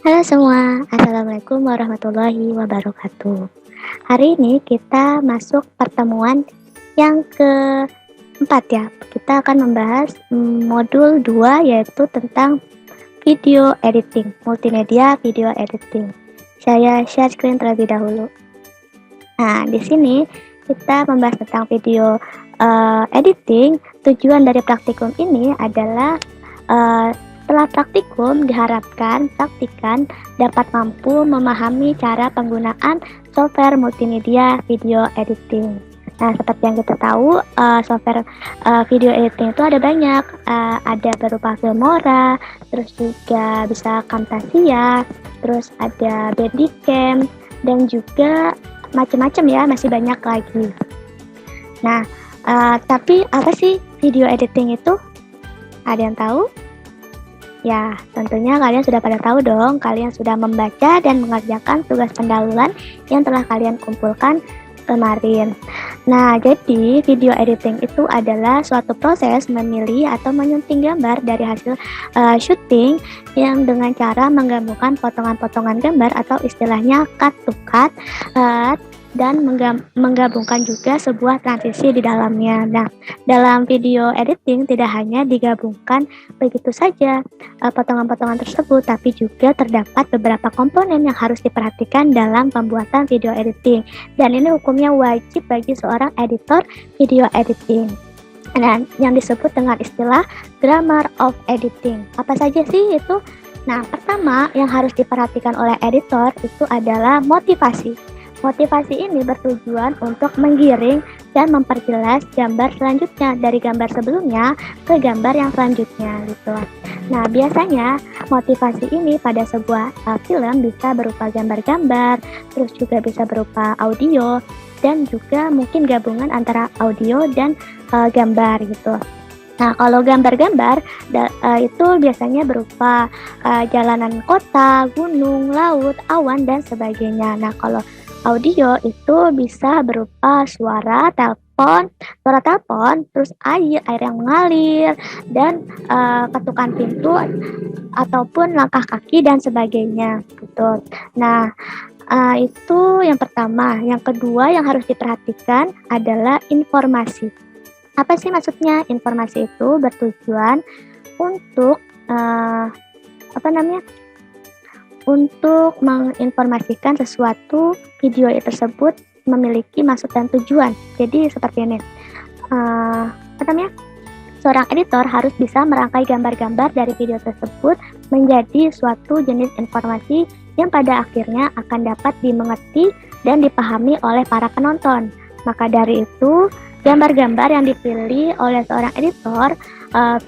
Halo semua, Assalamualaikum warahmatullahi wabarakatuh. Hari ini kita masuk pertemuan yang keempat ya. Kita akan membahas modul 2 yaitu tentang video editing, multimedia video editing. Saya share screen terlebih dahulu. Nah, di sini kita membahas tentang video editing. Tujuan dari praktikum ini adalah setelah praktikum diharapkan praktikan dapat mampu memahami cara penggunaan software multimedia video editing. Nah, seperti yang kita tahu, software video editing itu ada banyak, ada berupa Filmora, terus juga bisa Camtasia, terus ada Bandicam, dan juga macam-macam ya, masih banyak lagi. Nah, tapi apa sih video editing itu? Ada yang tahu? Ya, tentunya kalian sudah pada tahu dong, kalian sudah membaca dan mengerjakan tugas pendahuluan yang telah kalian kumpulkan kemarin. Nah, jadi video editing itu adalah suatu proses memilih atau menyunting gambar dari hasil syuting yang dengan cara menggabungkan potongan-potongan gambar atau istilahnya cut to cut dan menggabungkan juga sebuah transisi di dalamnya. Nah, dalam video editing tidak hanya digabungkan begitu saja potongan-potongan tersebut, tapi juga terdapat beberapa komponen yang harus diperhatikan dalam pembuatan video editing. Dan ini hukumnya wajib bagi seorang editor video editing. Dan yang disebut dengan istilah grammar of editing. Apa saja sih itu? Nah, pertama yang harus diperhatikan oleh editor itu adalah motivasi. Motivasi ini bertujuan untuk menggiring dan memperjelas gambar selanjutnya dari gambar sebelumnya ke gambar yang selanjutnya gitu. Nah, biasanya motivasi ini pada sebuah film bisa berupa gambar-gambar, terus juga bisa berupa audio, dan juga mungkin gabungan antara audio dan gambar gitu. Nah, kalau gambar-gambar itu biasanya berupa jalanan kota, gunung, laut, awan, dan sebagainya. Nah, kalau audio itu bisa berupa suara telepon, terus air yang mengalir, dan ketukan pintu ataupun langkah kaki dan sebagainya gitu. Nah, itu yang pertama. Yang kedua yang harus diperhatikan adalah informasi. Apa sih maksudnya? Informasi itu bertujuan untuk untuk menginformasikan sesuatu video tersebut memiliki maksud dan tujuan. Jadi seperti ini, seorang editor harus bisa merangkai gambar-gambar dari video tersebut menjadi suatu jenis informasi yang pada akhirnya akan dapat dimengerti dan dipahami oleh para penonton. Maka dari itu, gambar-gambar yang dipilih oleh seorang editor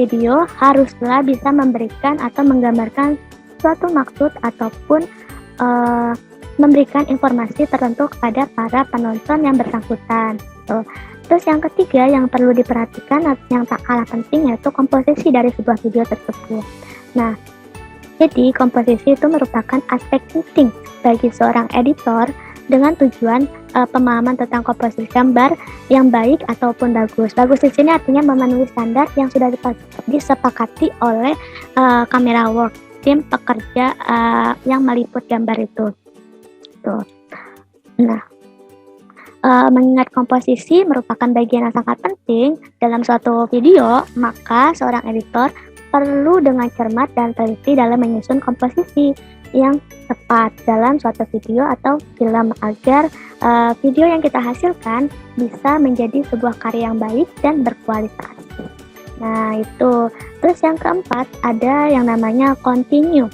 video haruslah bisa memberikan atau menggambarkan suatu maksud ataupun memberikan informasi tertentu kepada para penonton yang bersangkutan. Terus yang ketiga yang perlu diperhatikan yang tak kalah penting yaitu komposisi dari sebuah video tersebut. Nah, jadi komposisi itu merupakan aspek penting bagi seorang editor dengan tujuan pemahaman tentang komposisi gambar yang baik ataupun bagus. Bagus di sini artinya memenuhi standar yang sudah disepakati oleh camera work, tim pekerja yang meliput gambar itu. Tuh. Nah, mengingat komposisi merupakan bagian yang sangat penting dalam suatu video, maka seorang editor perlu dengan cermat dan teliti dalam menyusun komposisi yang tepat dalam suatu video atau film agar video yang kita hasilkan bisa menjadi sebuah karya yang baik dan berkualitas. Nah, itu. Terus yang keempat ada yang namanya continue.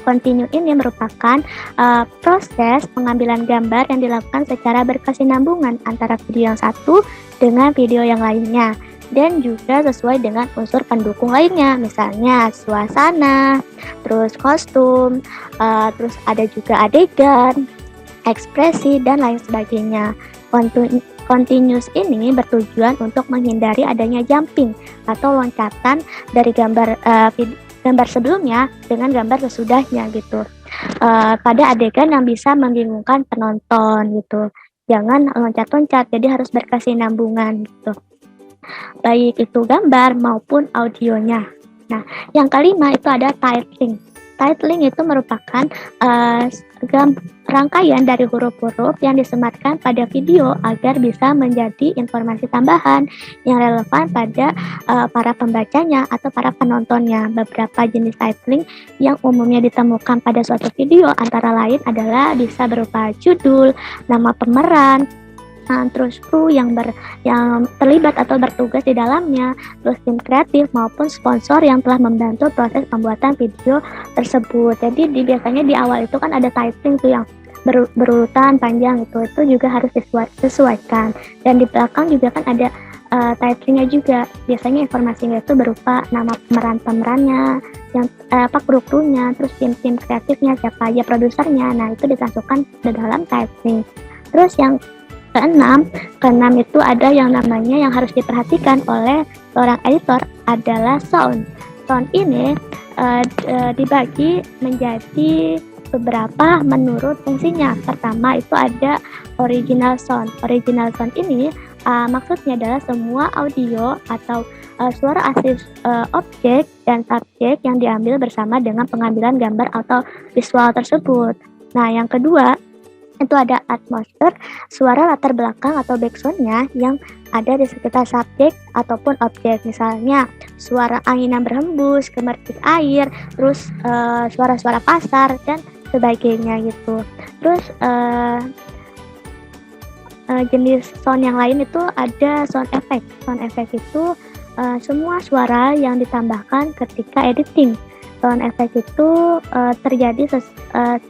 Continue ini merupakan proses pengambilan gambar yang dilakukan secara berkesinambungan antara video yang satu dengan video yang lainnya dan juga sesuai dengan unsur pendukung lainnya, misalnya suasana, terus kostum, terus ada juga adegan, ekspresi, dan lain sebagainya. Continuous ini bertujuan untuk menghindari adanya jumping atau loncatan dari gambar sebelumnya dengan gambar sesudahnya gitu. Pada adegan yang bisa membingungkan penonton gitu. Jangan loncat-loncat, jadi harus berkesinambungan gitu. Baik itu gambar maupun audionya. Nah, yang kelima itu ada titling. Titling itu merupakan uh, rangkaian dari huruf-huruf yang disematkan pada video agar bisa menjadi informasi tambahan yang relevan pada para pembacanya atau para penontonnya. Beberapa jenis titling yang umumnya ditemukan pada suatu video antara lain adalah bisa berupa judul, nama pemeran, terus kru yang terlibat atau bertugas di dalamnya, terus tim kreatif maupun sponsor yang telah membantu proses pembuatan video tersebut. Jadi biasanya di awal itu kan ada titling tuh yang berurutan panjang, itu juga harus disesuaikan. Dan di belakang juga kan ada titlingnya juga. Biasanya informasinya itu berupa nama pemerannya, yang kru-krunya, terus tim kreatifnya, siapa aja produsernya. Nah, itu dimasukkan ke dalam titling. Terus yang keenam itu ada yang namanya yang harus diperhatikan oleh seorang editor adalah sound. Sound ini dibagi menjadi beberapa menurut fungsinya. Pertama itu ada original sound. Original sound ini maksudnya adalah semua audio atau suara asli objek dan subjek yang diambil bersama dengan pengambilan gambar atau visual tersebut. Nah, yang kedua itu ada atmosfer, suara latar belakang atau backsound-nya yang ada di sekitar subjek ataupun objek. Misalnya suara angin yang berhembus, gemercik air, terus suara-suara pasar dan sebagainya gitu. Terus jenis sound yang lain itu ada sound effect. Sound effect itu semua suara yang ditambahkan ketika editing. Sound effect itu terjadi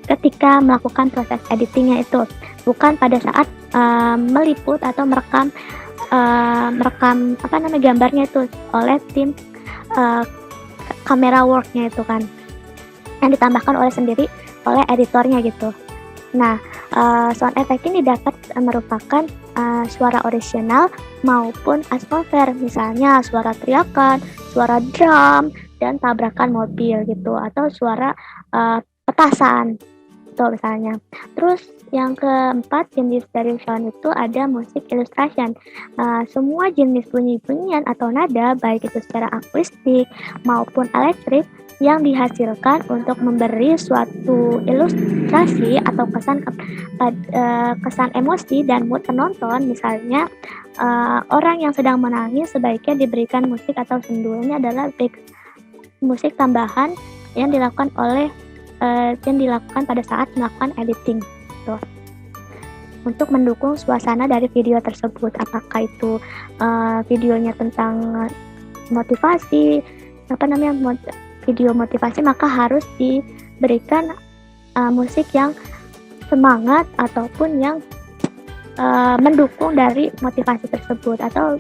ketika melakukan proses editingnya itu, bukan pada saat meliput atau merekam gambarnya itu oleh tim kamera worknya itu kan, yang ditambahkan oleh editornya gitu. Nah, sound effect ini dapat merupakan suara original maupun atmosfer, misalnya suara teriakan, suara drum, dan tabrakan mobil gitu, atau suara petasan itu misalnya. Terus yang keempat jenis dari sound itu ada musik illustration. Semua jenis bunyi-bunyian atau nada baik itu secara akustik maupun elektrik yang dihasilkan untuk memberi suatu ilustrasi atau kesan emosi dan mood penonton. Misalnya orang yang sedang menangis sebaiknya diberikan musik atau sendunya adalah musik tambahan yang dilakukan pada saat melakukan editing gitu, untuk mendukung suasana dari video tersebut. Apakah itu videonya tentang motivasi, video motivasi, maka harus diberikan musik yang semangat ataupun yang mendukung dari motivasi tersebut, atau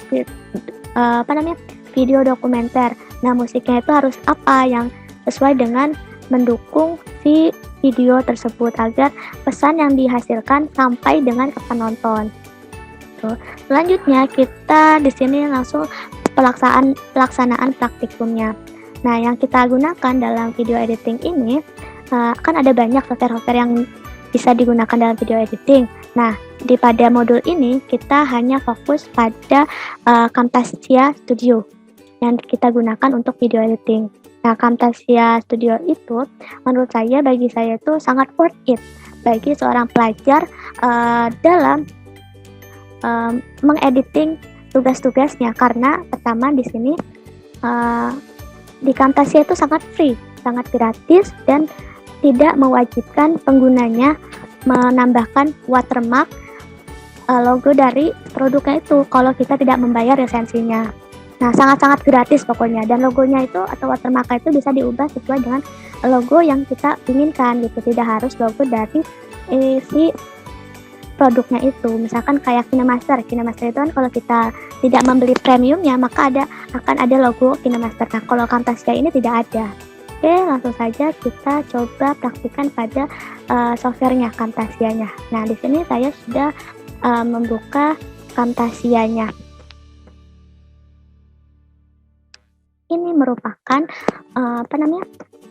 video dokumenter. Nah, musiknya itu harus apa yang sesuai dengan mendukung si video tersebut agar pesan yang dihasilkan sampai dengan ke penonton. Tuh. Selanjutnya kita di sini langsung pelaksanaan praktikumnya. Nah, yang kita gunakan dalam video editing ini kan ada banyak software yang bisa digunakan dalam video editing. Nah, pada modul ini kita hanya fokus pada Camtasia Studio yang kita gunakan untuk video editing. Nah, Camtasia Studio itu menurut bagi saya itu sangat worth it bagi seorang pelajar dalam mengediting tugas-tugasnya, karena pertama di sini di Camtasia itu sangat free, sangat gratis, dan tidak mewajibkan penggunanya menambahkan watermark logo dari produknya itu kalau kita tidak membayar lisensinya. Nah, sangat-sangat gratis pokoknya, dan logonya itu atau watermark itu bisa diubah sesuai dengan logo yang kita inginkan gitu, tidak harus logo dari si produknya itu. Misalkan kayak KineMaster itu kan kalau kita tidak membeli premiumnya maka akan ada logo KineMaster. Nah, kalau Camtasia ini tidak ada. Oke, langsung saja kita coba praktikkan pada softwarenya, Camtasianya. Nah, di sini saya sudah membuka Camtasianya. Ini merupakan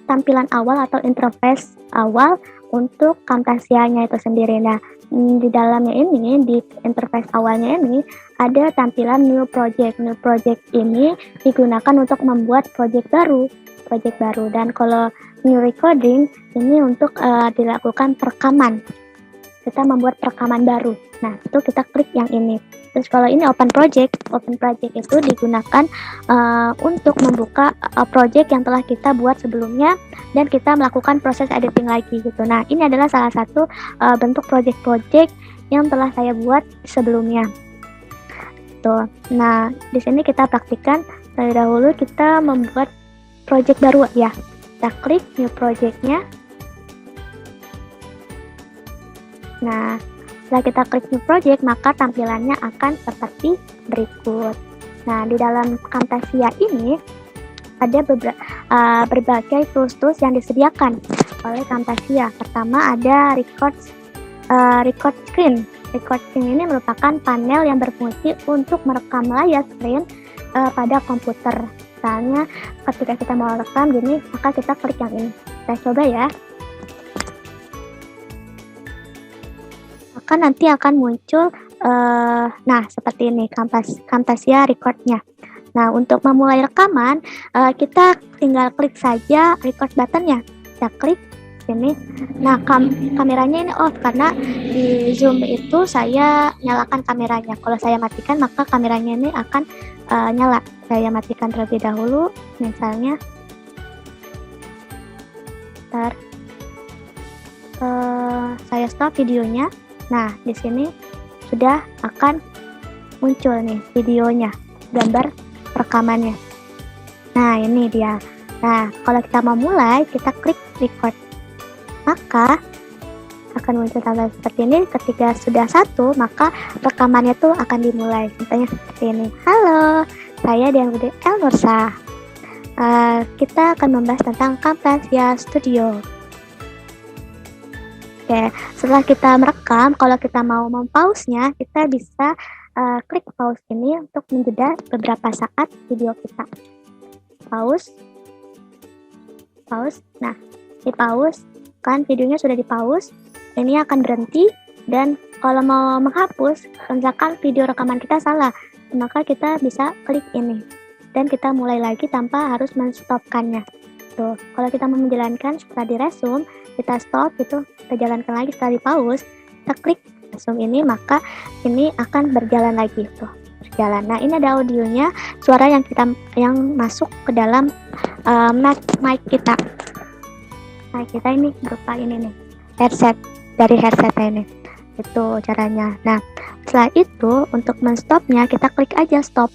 tampilan awal atau interface awal untuk Camtasianya itu sendiri. Nah, di dalamnya ini, di interface awalnya ini ada tampilan new project. New project ini digunakan untuk membuat project baru. project baru. Dan kalau new recording ini untuk dilakukan perekaman. Kita membuat rekaman baru. Nah, itu kita klik yang ini. Terus kalau ini open project itu digunakan untuk membuka project yang telah kita buat sebelumnya dan kita melakukan proses editing lagi gitu. Nah, ini adalah salah satu bentuk project-project yang telah saya buat sebelumnya. Tuh. Nah, di sini kita praktikkan terlebih dahulu kita membuat project baru ya. Kita klik new project-nya. Nah, setelah kita klik new project, maka tampilannya akan seperti berikut. Nah, di dalam Camtasia ini ada berbagai tools-tools yang disediakan oleh Camtasia. Pertama ada record screen. Record screen ini merupakan panel yang berfungsi untuk merekam layar screen pada komputer. Misalnya ketika kita mau rekam gini, maka kita klik yang ini. Kita coba ya. Maka nanti akan muncul nah seperti ini Camtasia record-nya. Nah, untuk memulai rekaman kita tinggal klik saja record button-nya. Kita klik sini. Nah, kameranya ini off karena di Zoom itu saya nyalakan kameranya. Kalau saya matikan maka kameranya ini akan nyala. Saya matikan terlebih dahulu, misalnya saya stop videonya. Nah, di sini sudah akan muncul nih videonya, gambar rekamannya. Nah, ini dia. Nah, kalau kita mau mulai, kita klik record. Maka akan muncul tanda seperti ini. Ketika sudah satu, maka rekamannya tuh akan dimulai. Contohnya seperti ini. Halo, saya Dian Budi Elnursa. Kita akan membahas tentang Camtasia Studio. Oke, setelah kita merekam, kalau kita mau mempause-nya, kita bisa klik pause ini untuk menjeda beberapa saat video kita. Pause. Nah, di pause, kan videonya sudah di pause, ini akan berhenti, dan kalau mau menghapus, misalkan video rekaman kita salah, maka kita bisa klik ini, dan kita mulai lagi tanpa harus menstopkannya. Tuh, kalau kita mau menjalankan setelah di resume, kita stop gitu, kita jalankan lagi setelah di pause, kita klik resume ini, maka ini akan berjalan lagi tuh, berjalan. Nah, ini ada audionya, suara yang masuk ke dalam mic kita. Mic kita ini berupa ini nih, headset, dari headset ini. Itu caranya. Nah, setelah itu untuk menstopnya kita klik aja stop,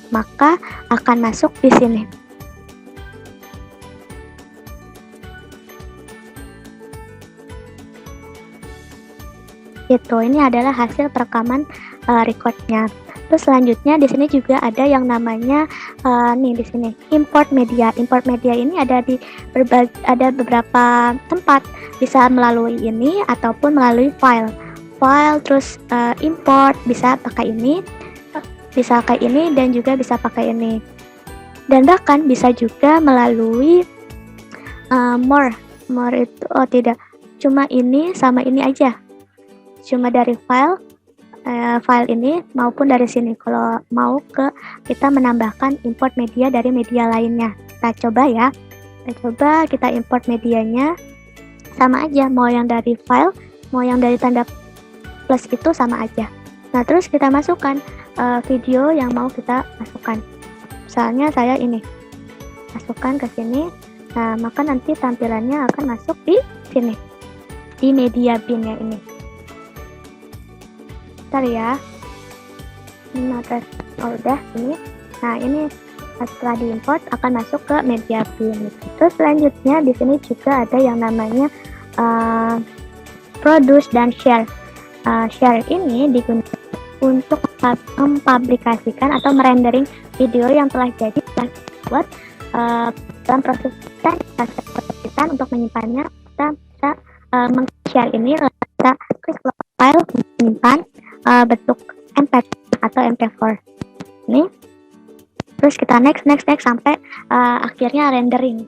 maka akan masuk di sini. Itu ini adalah hasil perekaman recordnya. Terus selanjutnya di sini juga ada yang namanya nih di sini import media. Import media ini ada di beberapa tempat, bisa melalui ini ataupun melalui file terus import, bisa pakai ini, dan juga bisa pakai ini, dan bahkan bisa juga melalui more itu tidak cuma ini sama ini aja, cuma dari file ini maupun dari sini. Kalau mau kita menambahkan import media dari media lainnya, kita coba ya. Kita import medianya, sama aja, mau yang dari file, mau yang dari tanda plus itu sama aja. Nah, terus kita masukkan video yang mau kita masukkan. Misalnya saya ini masukkan ke sini. Nah, maka nanti tampilannya akan masuk di sini, di media bin-nya ini. Bentar ya. Nah, terus udah ini. Nah, ini setelah diimport akan masuk ke media bin. Terus selanjutnya di sini juga ada yang namanya produce dan share. Share ini digunakan untuk mempublikasikan atau merendering video yang telah jadi buat dalam proses kita untuk menyimpannya. Kita bisa meng-share ini, kita klik file menyimpan bentuk MP3 atau MP4 ini, terus kita next sampai akhirnya rendering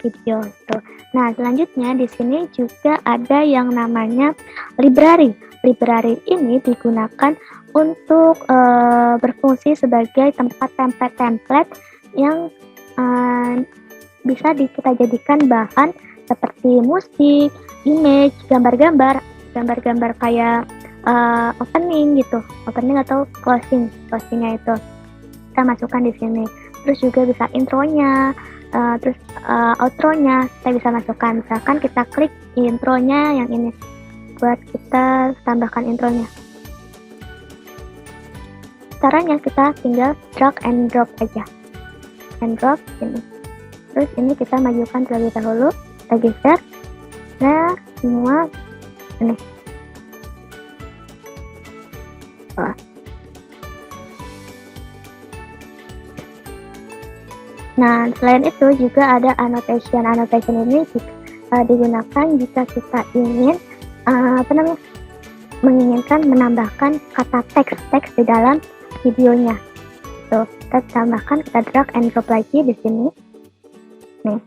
video tuh. Nah, selanjutnya di sini juga ada yang namanya library. Library ini digunakan untuk berfungsi sebagai tempat template yang kita jadikan bahan seperti musik, image, gambar-gambar kayak opening gitu, opening atau closingnya itu kita masukkan di sini. Terus juga bisa intronya, terus outronya kita bisa masukkan. Misalkan kita klik intronya yang ini, buat kita tambahkan intronya. Caranya kita tinggal drag and drop aja, ini. Terus ini kita majukan terlebih dahulu, kita geser. Nah, semua ini. Nah, selain itu juga ada annotation. Annotation ini digunakan jika kita ingin menginginkan menambahkan kata teks di dalam videonya. Tuh, kita tambahkan, kita drag and drop lagi di sini. Nih,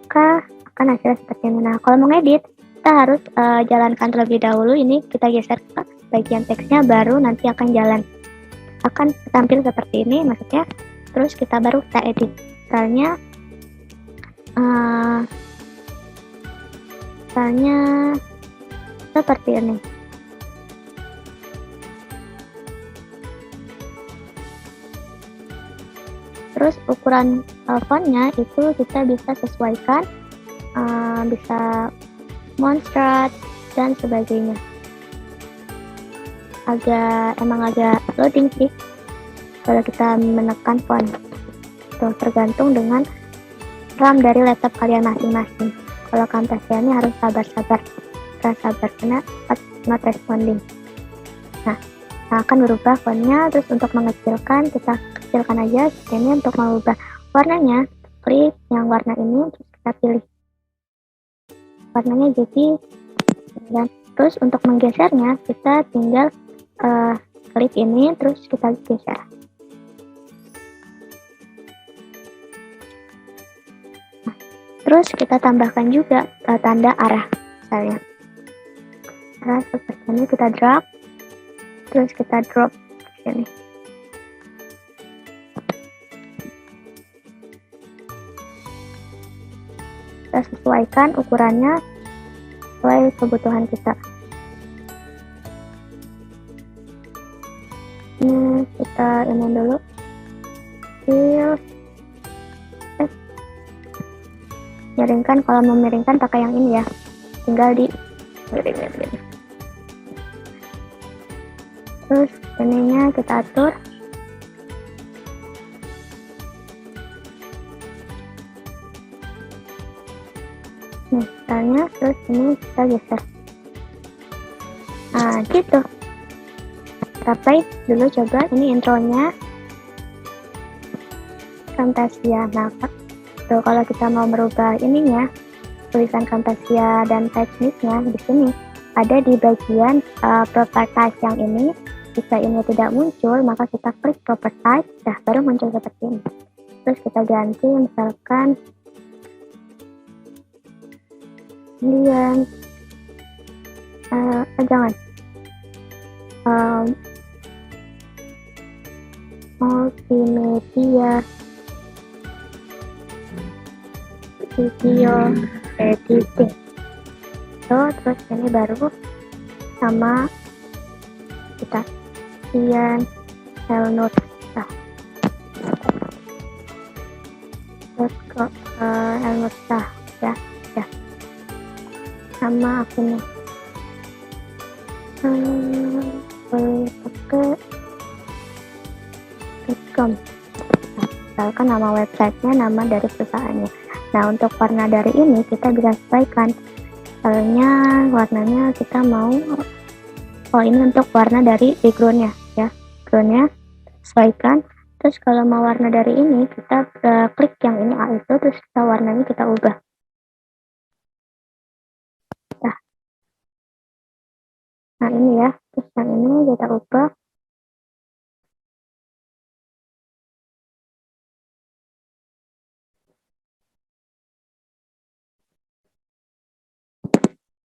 maka akan hasilnya seperti ini. Nah, kalau mau ngedit, kita harus jalankan terlebih dahulu. Ini kita geser ke bagian teksnya, baru nanti akan tampil seperti ini maksudnya. Terus kita baru kita edit. Misalnya seperti ini. Terus ukuran fontnya itu kita bisa sesuaikan, bisa monstrat dan sebagainya. Emang agak loading sih kalau kita menekan font. Tuh, tergantung dengan RAM dari laptop kalian masing-masing. Kalau Camtasia ini harus sabar karena not responding. Nah, akan berubah fontnya. Terus untuk mengecilkan, kita kecilkan aja ini. Untuk mengubah warnanya, klik yang warna ini, terus kita pilih warnanya jadi. Dan terus untuk menggesernya, kita tinggal klik ini, terus kita geser. Terus kita tambahkan juga tanda arah, misalnya arah seperti ini, kita drag, terus kita drop ke sini. Kita sesuaikan ukurannya sesuai kebutuhan kita. Ini kita ini dulu, miringkan. Kalau memiringkan pakai yang ini ya, tinggal di miring. Terus ininya kita atur. Nih, misalnya, terus ini kita geser. Nah, gitu. Kita play dulu, coba. Ini intronya Camtasia. Nah, tuh, kalau kita mau merubah ininya, tulisan Camtasia dan tekniknya di sini ada di bagian properties yang ini. Jika ini tidak muncul, maka kita klik properties, baru muncul seperti ini. Terus kita ganti, misalkan kemudian jangan multimedia video editing. Terus ini baru sama kita Helnote. Terus ke Helnote ya. Sama aku nih pakai.com. Misalkan nama websitenya, nama dari perusahaannya. Nah, untuk warna dari ini kita bisa sesuaikan. Misalnya warnanya kita mau, ini untuk warna dari backgroundnya ya, backgroundnya sesuaikan. Terus kalau mau warna dari ini, kita klik yang ini itu, terus kita warnanya kita ubah. Nah ini ya, terus yang ini kita ubah.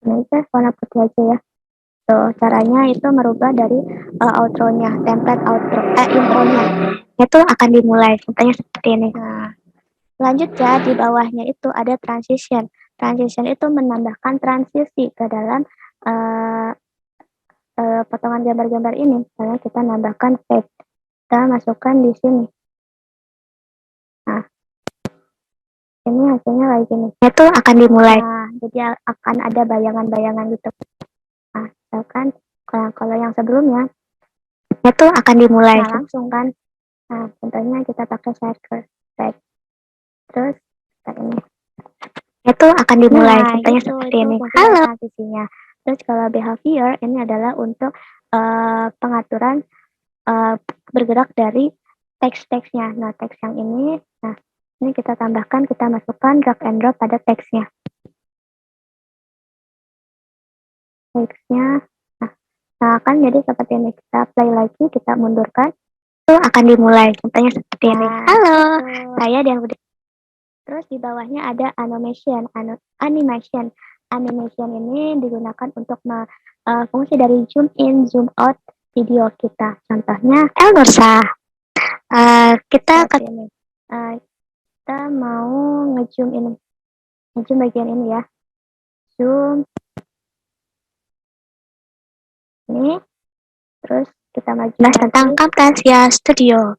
Nah itu warna putih aja ya. Tuh, caranya itu merubah dari outro-nya, template outro, intronya. Itu akan dimulai, contohnya seperti ini. Nah, Lanjut ya, di bawahnya itu ada transition. Transition itu menambahkan transisi ke dalam uh, potongan gambar-gambar ini. Misalnya kita nambahkan fade, kita masukkan di sini. Nah, ini hasilnya kayak gini. Itu akan dimulai. Nah, jadi akan ada bayangan-bayangan gitu. Nah, misalkan kalau yang sebelumnya itu akan dimulai. Nah, langsung kan. Nah, contohnya kita pakai circle, terus ini itu akan dimulai. Nah, contohnya gitu, seperti ini. Halo. Transisinya. Terus kalau behavior ini adalah untuk pengaturan bergerak dari teks-teksnya. Nah, teks yang ini, nah ini kita tambahkan, kita masukkan drag and drop pada teksnya. Teksnya, nah kan jadi seperti ini. Kita play lagi, kita mundurkan, itu akan dimulai. Contohnya seperti ini. Halo, saya dan Budi. Terus di bawahnya ada animation. Animation. Animation ini digunakan untuk fungsi dari zoom in, zoom out video kita. Contohnya, Elnorsa. Kita kita mau ngezoom ini, ngezoom bagian ini ya. Zoom ini, terus kita maju tentang Camtasia Studio.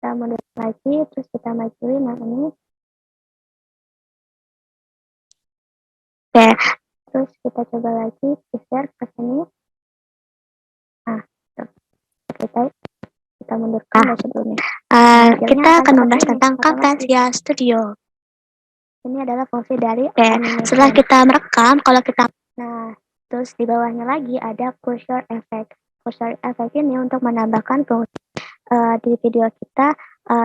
Kita mundur lagi, terus kita majuin yang ini. Oke, terus kita coba lagi geser ke sini. Nah, kita mundurkan dari sebelumnya. Kita akan membahas tentang Camtasia Studio. Ini adalah fungsi dari setelah kita merekam, kalau kita terus di bawahnya lagi ada cursor effect. Cursor effect ini untuk menambahkan fungsi di video kita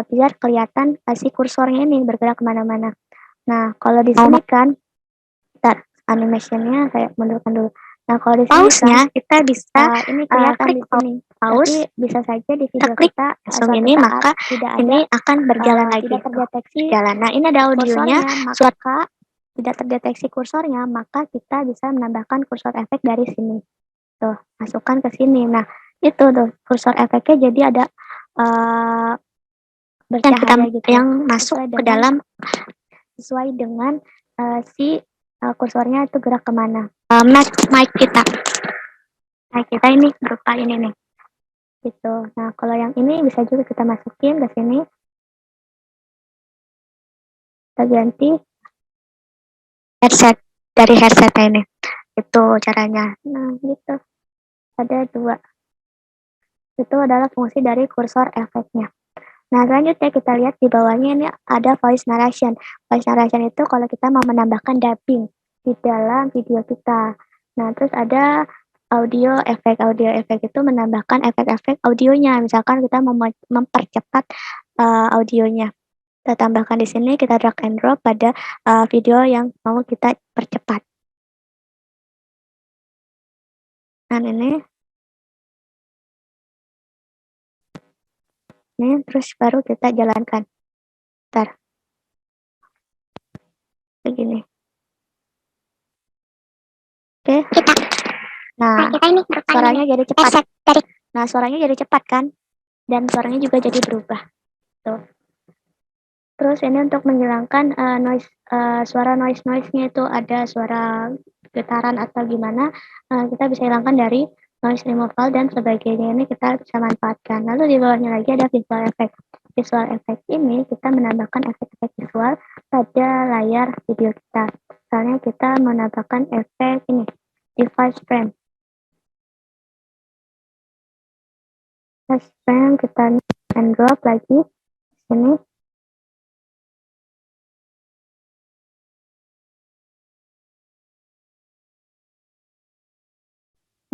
biar kelihatan si kursornya ini bergerak kemana-mana. Nah, kalau di sini kan, animationnya saya mundurkan dulu. Nah, kalau di sini kan, kita bisa ini kelihatan di sini. Tapi bisa saja di video kita langsung ini, maka ini akan berjalan lagi. Tidak terdeteksi jalan. Nah, ini ada audionya. Maka tidak terdeteksi kursornya, maka kita bisa menambahkan kursor efek dari sini. Tuh, masukkan ke sini. Nah, itu tuh kursor efeknya jadi ada bercahaya gitu yang masuk ke dalam sesuai dengan si kursornya itu gerak kemana. Mic kita. Mic kita ini berupa ini nih. Gitu. Nah, kalau yang ini bisa juga kita masukin ke sini. Kita ganti headset dari headset ini. Itu caranya. Nah, gitu. Ada dua. Itu adalah fungsi dari kursor efeknya. Nah, selanjutnya kita lihat di bawahnya ini ada voice narration. Voice narration itu kalau kita mau menambahkan dubbing di dalam video kita. Nah, terus ada audio efek. Audio efek itu menambahkan efek-efek audionya. Misalkan kita mempercepat audionya. Kita tambahkan di sini, kita drag and drop pada video yang mau kita percepat. Nah, ini terus baru kita jalankan. Bentar. Begini. Oke. Nah, suaranya jadi cepat. Nah, suaranya jadi cepat kan? Dan suaranya juga jadi berubah. Tuh. Terus ini untuk menghilangkan noise, suara noise-nya itu ada suara getaran atau gimana, kita bisa hilangkan dari noise removal dan sebagainya. Ini kita bisa manfaatkan. Lalu di bawahnya lagi ada visual effect. Visual effect ini kita menambahkan efek-efek visual pada layar video kita. Misalnya kita menambahkan efek ini, device frame. Device frame kita and drop lagi sini.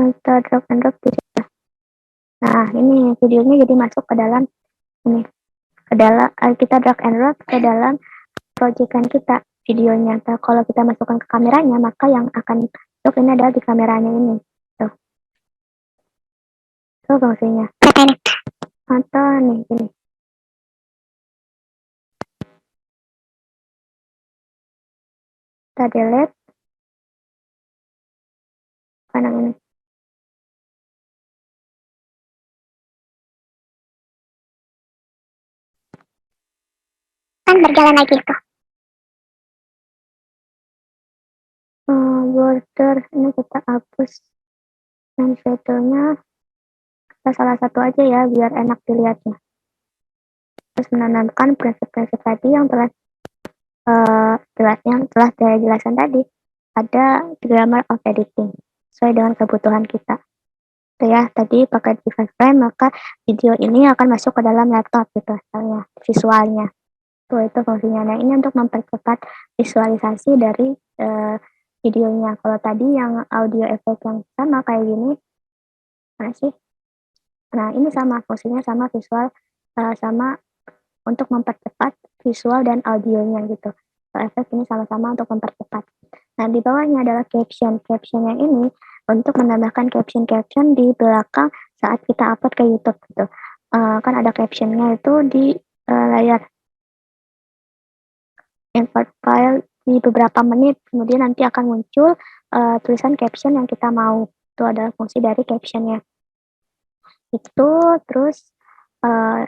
Kita drag and drop di situ. Nah, ini videonya jadi masuk ke dalam ini, ke dalam kita drag and drop ke dalam proyekan kita videonya. Nah, kalau kita masukkan ke kameranya, maka yang akan masuk ini adalah di kameranya ini. Tuh. Tuh fungsinya. Atau nih ini. Kita delete panang ini. berjalan lagi tuh. Border ini kita hapus main shadow-nya, kita salah satu aja ya biar enak dilihatnya. Terus menanamkan preset-preset tadi yang telah saya jelaskan tadi. Ada grammar of editing sesuai dengan kebutuhan kita. Itu ya, tadi pakai device frame, maka video ini akan masuk ke dalam laptop gitu misalnya, visualnya. Tuh, itu fungsinya. Nah, ini untuk mempercepat visualisasi dari videonya. Kalau tadi yang audio effect yang sama kayak gini, mana sih? Nah, ini sama, fungsinya sama visual, sama untuk mempercepat visual dan audionya gitu. Efek ini sama-sama untuk mempercepat. Nah, di bawahnya adalah caption. Caption yang ini untuk menambahkan caption-caption di belakang saat kita upload ke YouTube gitu. Kan ada captionnya itu di layar import file di beberapa menit, kemudian nanti akan muncul tulisan caption yang kita mau. Itu adalah fungsi dari captionnya. Itu uh,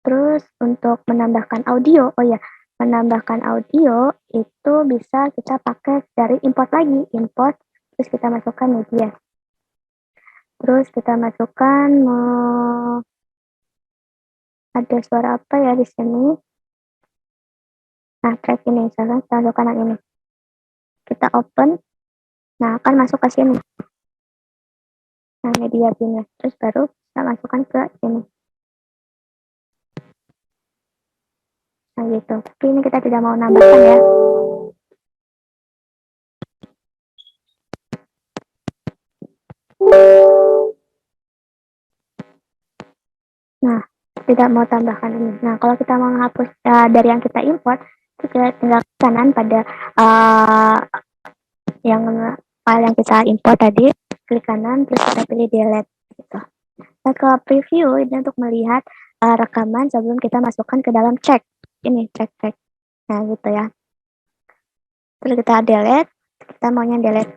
terus untuk menambahkan audio, oh ya, menambahkan audio itu bisa kita pakai dari import lagi, import, terus kita masukkan media. Terus kita masukkan, ada suara apa ya di sini? Nah, track ini, misalkan kita masukkan yang ini. Kita open, nah akan masuk ke sini. Nah, media pinnya. Terus baru kita masukkan ke sini. Nah, gitu. Tapi ini kita tidak mau nambahkan ya. Nah, tidak mau tambahkan ini. Nah, kalau kita mau menghapus dari yang kita import, kita tinggal kanan pada yang file yang kita import tadi, klik kanan, terus kita pilih delete. Gitu. Nah, kalau preview ini untuk melihat rekaman sebelum kita masukkan ke dalam track. Ini track. Nah, gitu ya. Terus kita delete, kita maunya delete.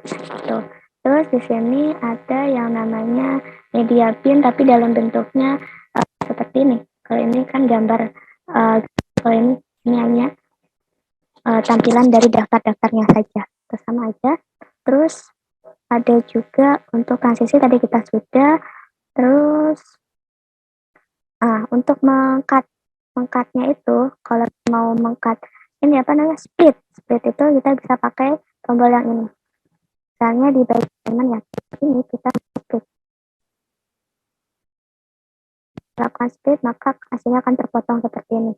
Tuh. Terus di sini ada yang namanya media bin, tapi dalam bentuknya seperti ini. Kalau ini kan gambar, kalau ini hanya tampilan dari daftar-daftarnya saja. Terus sama aja. Terus ada juga untuk transisi tadi kita sudah. Terus untuk mengcutnya itu, kalau mau mengcut ini apa namanya speed itu kita bisa pakai tombol yang ini. Misalnya di bagian ya ini kita speed. Lakukan speed, maka hasilnya akan terpotong seperti ini.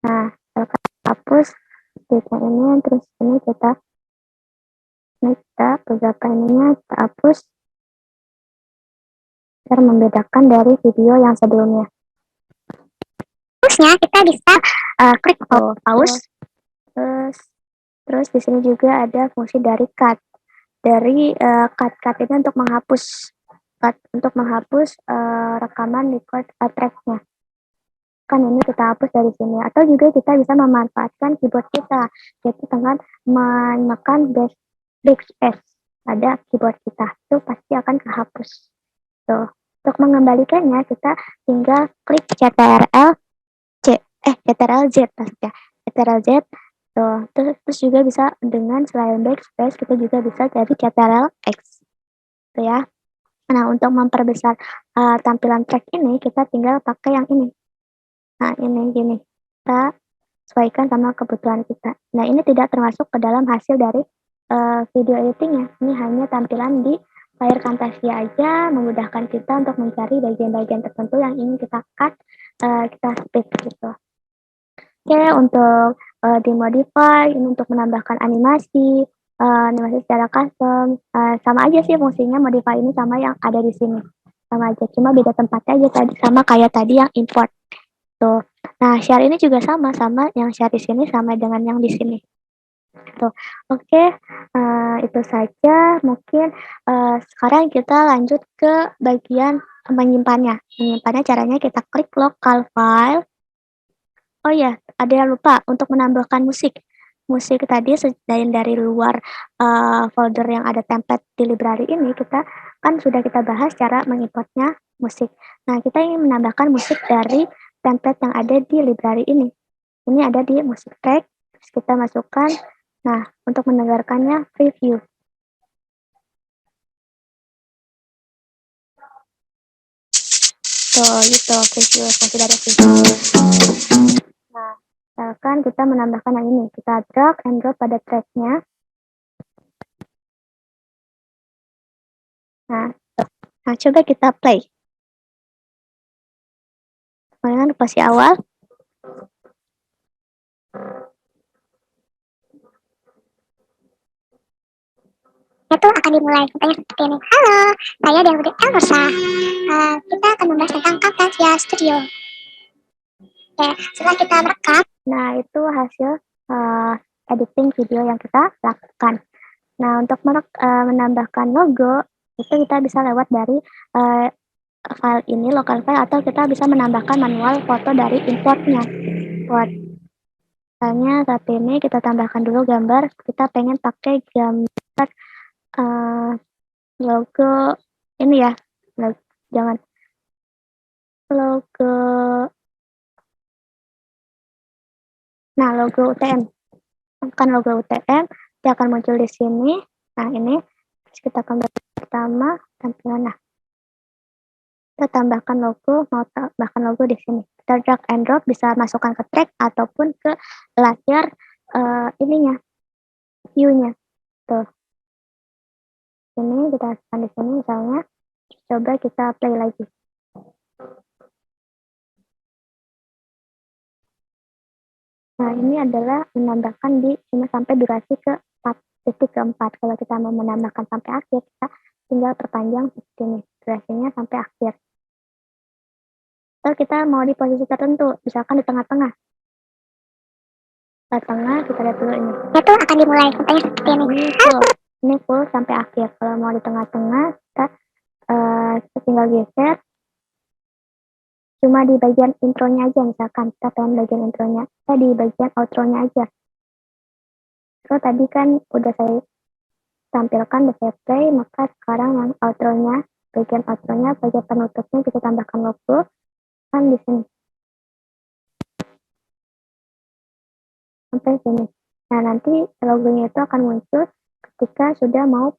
Nah, kita hapus speednya ini, terus ini kita beberapa ininya kita hapus biar membedakan dari video yang sebelumnya. Terusnya kita bisa klik pause. Terus di sini juga ada fungsi dari cut. Dari cut ini untuk menghapus rekaman record tracknya. Kan ini kita hapus dari sini. Atau juga kita bisa memanfaatkan keyboard kita, yaitu dengan menekan backspace pada keyboard kita. Itu pasti akan kehapus. Tuh. Untuk mengembalikannya kita tinggal klik CTRL Z maksudnya. CTRL Z. Tuh. Terus juga bisa dengan selain backspace kita juga bisa dari CTRL X. Tuh ya. Nah, untuk memperbesar tampilan track ini kita tinggal pakai yang ini. Nah, ini gini. Kita sesuaikan sama kebutuhan kita. Nah, ini tidak termasuk ke dalam hasil dari video editingnya. Ini hanya tampilan di layar Camtasia aja, memudahkan kita untuk mencari bagian-bagian tertentu yang ingin kita cut, kita speed gitu. Oke, untuk dimodify, ini untuk menambahkan animasi secara custom, sama aja sih fungsinya modify ini sama yang ada di sini. Sama aja, cuma beda tempatnya aja tadi, sama kayak tadi yang import. Tuh. Nah, share ini juga sama yang share di sini sama dengan yang di sini. Tuh. Oke, itu saja. Mungkin sekarang kita lanjut ke bagian menyimpannya. Menyimpannya caranya kita klik local file. Oh ya, ada yang lupa untuk menambahkan musik. Musik tadi selain dari luar folder yang ada template di library ini, kita kan sudah kita bahas cara mengimportnya musik. Nah, kita ingin menambahkan musik dari template yang ada di library ini. Ini ada di musik track, terus kita masukkan. Nah, untuk mendengarkannya preview. Tuh, gitu, preview, masih ada preview. Nah, misalkan kita menambahkan yang ini, kita drag and drop pada tracknya. Nah, coba kita play. Kemudian pasti awal. Itu akan dimulai katanya seperti ini. Halo, saya Daudi Elrosa. Kita akan membahas tentang Camtasia Studio. Oke, setelah kita merekam, nah itu hasil editing video yang kita lakukan. Nah, untuk menambahkan logo itu kita bisa lewat dari file ini, local file, atau kita bisa menambahkan manual foto dari importnya. Buat misalnya saat ini kita tambahkan dulu gambar, kita pengen pakai gambar logo ini ya, jangan logo, nah logo UTM, bukan logo UTM, dia akan muncul di sini. Nah ini, terus kita kembali pertama tampilan. Nah, kita tambahkan logo, mau tambahkan logo di sini. Kita drag and drop, bisa masukkan ke track ataupun ke layar ininya, view-nya. Tuh. Ini kita masukkan di sini misalnya. Coba kita play lagi. Nah, ini adalah menambahkan di cuma sampai durasi detik keempat. Kalau kita mau menambahkan sampai akhir, kita tinggal perpanjang seperti ini. Durasinya sampai akhir. Atau kita mau di posisi tertentu, misalkan di tengah-tengah. Tengah, kita lihat dulu ini. Itu akan dimulai katanya seperti ini. Ini full sampai akhir. Kalau mau di tengah-tengah, kita tinggal geser. Cuma di bagian intronya aja, misalkan kita pengen bagian intronya, kita di bagian outro-nya aja. Terus tadi kan udah saya tampilkan di play, maka sekarang yang outro-nya, bagian penutupnya kita tambahkan logo kan di sini. Sampai sini. Nah, nanti logonya itu akan muncul ketika sudah mau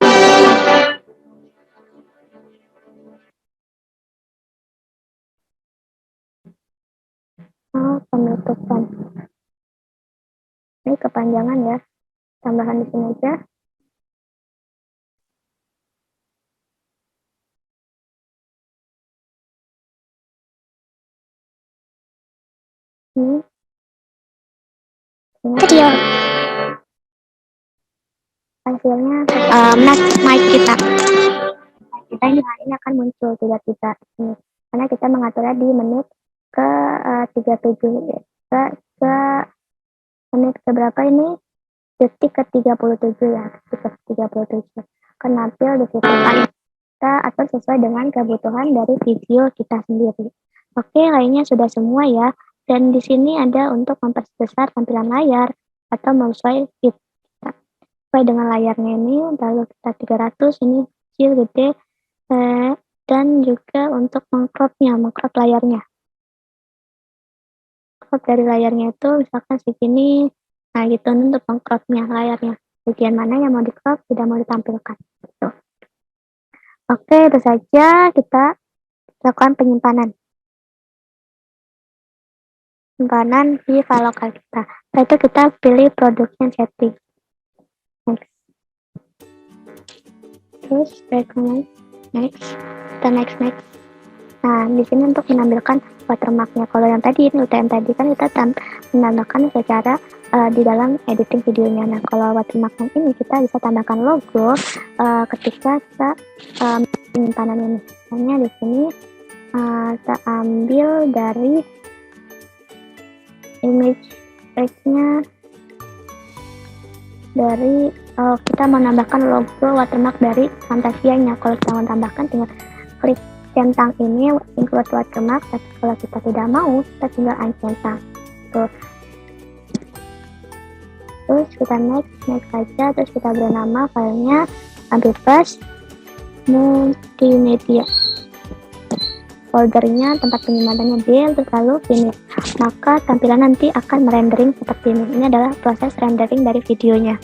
penutupan. Ini kepanjangan ya. Tambahan di sini aja. Ini. Video. Hasilnya mic kita. Kita ini akan muncul tiba-tiba ini. Karena kita mengaturnya di menit ke 37 ke menit ke berapa ini? Detik ke 37 ya, detik ke 37. Akan tampil di situ kan. Kita atur sesuai dengan kebutuhan dari video kita sendiri. Oke, lainnya sudah semua ya. Dan di sini ada untuk memperbesar tampilan layar atau menyesuaikan fit. Sesuai dengan layarnya ini, lalu kita 300, ini kecil, gede, dan juga untuk mengcrop layarnya. Crop dari layarnya itu misalkan segini, nah gitu untuk mengcropnya layarnya. Bagian mana yang mau di-crop, tidak mau ditampilkan. Gitu. Oke, itu saja kita lakukan penyimpanan. Penyimpanan di file lokal kita. Setelah itu kita pilih production setting. Next. Terus next. Kita next. Nah, di sini untuk menampilkan watermarknya. Kalau yang tadi ini UTM tadi kan kita menambahkan secara di dalam editing videonya. Nah, kalau watermark yang ini kita bisa tambahkan logo ketika kita penyimpanan ini. Misalnya di sini kita ambil dari image tag-nya dari kita menambahkan logo watermark dari Camtasia-nya. Kalau kita mau tambahkan, tinggal klik centang ini include watermark. Tapi kalau kita tidak mau, kita tinggal uncentang. Tuh. Terus kita next saja, terus kita beri nama filenya bebas multimedia. foldernya, tempat penyimpanan D, lalu finish. Maka tampilan nanti akan merendering seperti ini. Ini adalah proses rendering dari videonya.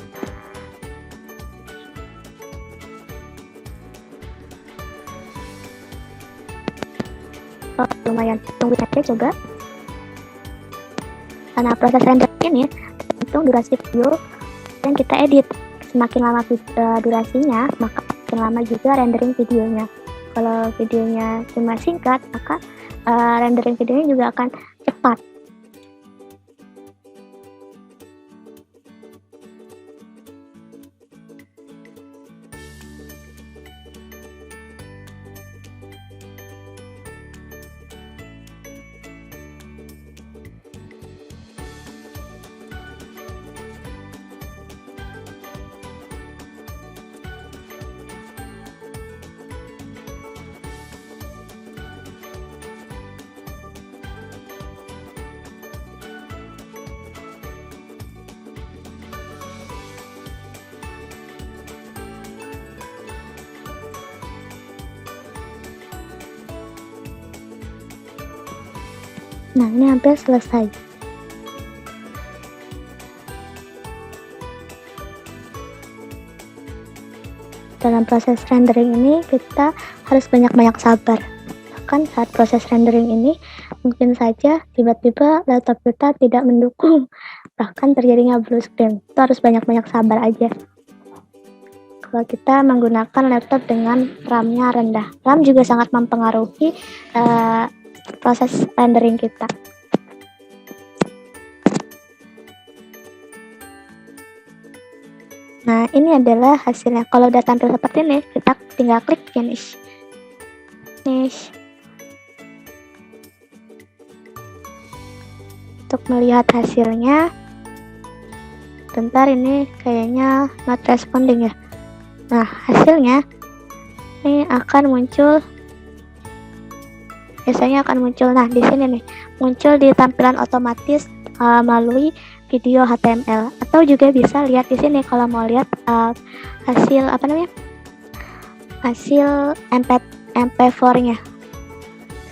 Lumayan, tunggu saja coba. Karena proses rendering ini tergantung durasi video yang kita edit. Semakin lama durasinya, maka semakin lama juga rendering videonya. Kalau videonya cuma singkat, maka rendering videonya juga akan cepat. Nah, ini hampir selesai. Dalam proses rendering ini kita harus banyak-banyak sabar. Bahkan saat proses rendering ini mungkin saja tiba-tiba laptop kita tidak mendukung, bahkan terjadinya blue screen. Itu harus banyak-banyak sabar aja. Kalau kita menggunakan laptop dengan RAM-nya rendah, RAM juga sangat mempengaruhi proses rendering kita. Nah, ini adalah hasilnya. Kalau udah tampil seperti ini, kita tinggal klik finish. Untuk melihat hasilnya, bentar, ini kayaknya not responding ya. Nah, hasilnya ini akan muncul. Biasanya akan muncul, nah di sini nih, muncul di tampilan otomatis melalui video HTML, atau juga bisa lihat di sini kalau mau lihat hasil hasil MP4-nya.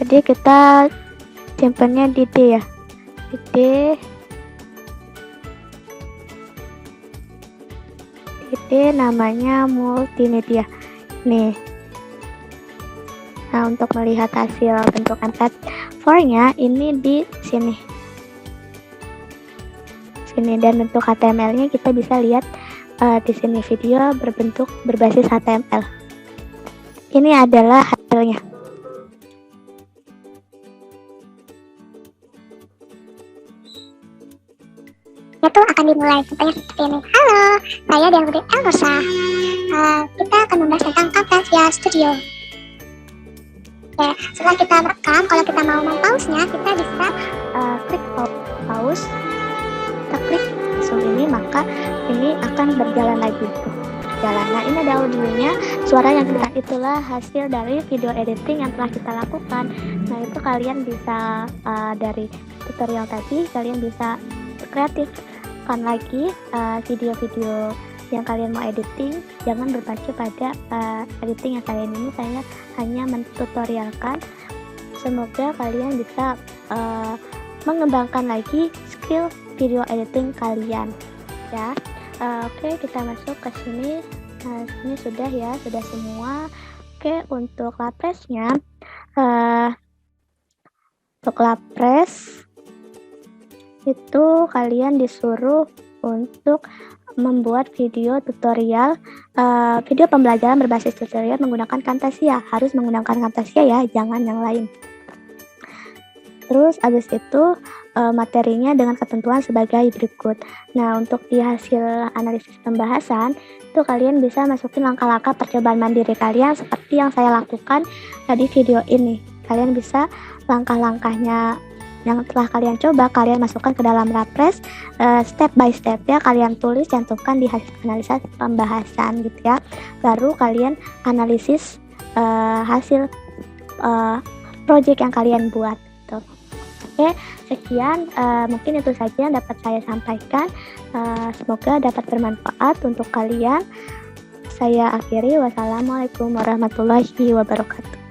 Jadi kita simpannya di D ya, di D namanya multimedia nih. Nah, untuk melihat hasil bentuk MP4-nya ini di sini. Dan bentuk HTML-nya kita bisa lihat di sini, video berbasis HTML. Ini adalah hasilnya. Itu akan dimulai contohnya seperti ini. Halo, saya Dian Elnosa. Kita akan membahas tentang Camtasia Studio. Oke, setelah kita merekam, kalau kita mau mempause-nya, kita bisa klik pause. Kita klik langsung ini, maka ini akan berjalan lagi. Nah, ini ada audionya, suara yang kedengar itulah hasil dari video editing yang telah kita lakukan. Nah, itu kalian bisa dari tutorial tadi, kalian bisa kreatifkan lagi video-video yang kalian mau editing. Jangan berpacu pada editing yang kalian ini, saya hanya mentutorialkan. Semoga kalian bisa mengembangkan lagi skill video editing kalian ya. Oke, kita masuk ke sini. Nah, ini sudah ya, sudah semua. Oke, untuk lapresnya, untuk lapres itu kalian disuruh untuk membuat video tutorial, video pembelajaran berbasis tutorial menggunakan Camtasia. Harus menggunakan Camtasia ya, jangan yang lain. Terus abis itu materinya dengan ketentuan sebagai berikut. Nah, untuk di hasil analisis pembahasan itu kalian bisa masukin langkah-langkah percobaan mandiri kalian seperti yang saya lakukan di video ini. Kalian bisa langkah-langkahnya yang telah kalian coba, kalian masukkan ke dalam lapres step by step ya, kalian tulis, cantumkan di hasil analisis pembahasan gitu ya. Baru kalian analisis hasil project yang kalian buat gitu. Oke, sekian mungkin itu saja yang dapat saya sampaikan. Semoga dapat bermanfaat untuk kalian. Saya akhiri, wassalamualaikum warahmatullahi wabarakatuh.